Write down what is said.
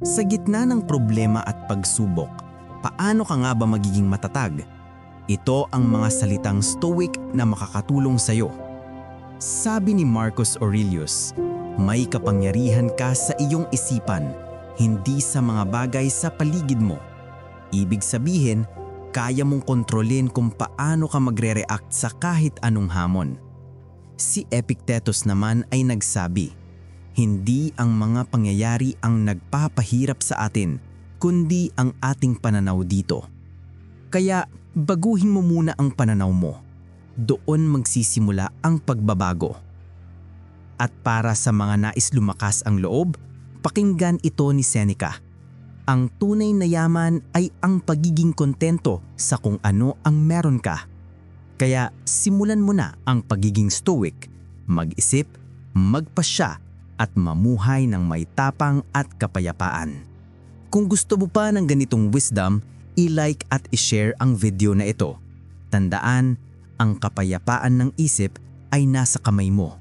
Sa gitna ng problema at pagsubok, paano ka nga ba magiging matatag? Ito ang mga salitang stoic na makakatulong sa iyo. Sabi ni Marcus Aurelius, may kapangyarihan ka sa iyong isipan, hindi sa mga bagay sa paligid mo. Ibig sabihin, kaya mong kontrolin kung paano ka magre-react sa kahit anong hamon. Si Epictetus naman ay nagsabi, hindi ang mga pangyayari ang nagpapahirap sa atin, kundi ang ating pananaw dito. Kaya baguhin mo muna ang pananaw mo. Doon magsisimula ang pagbabago. At para sa mga nais lumakas ang loob, pakinggan ito ni Seneca. Ang tunay na yaman ay ang pagiging kontento sa kung ano ang meron ka. Kaya simulan mo na ang pagiging stoic, mag-isip, magpasya at mamuhay ng may tapang at kapayapaan. Kung gusto mo pa ng ganitong wisdom, i-like at i-share ang video na ito. Tandaan, ang kapayapaan ng isip ay nasa kamay mo.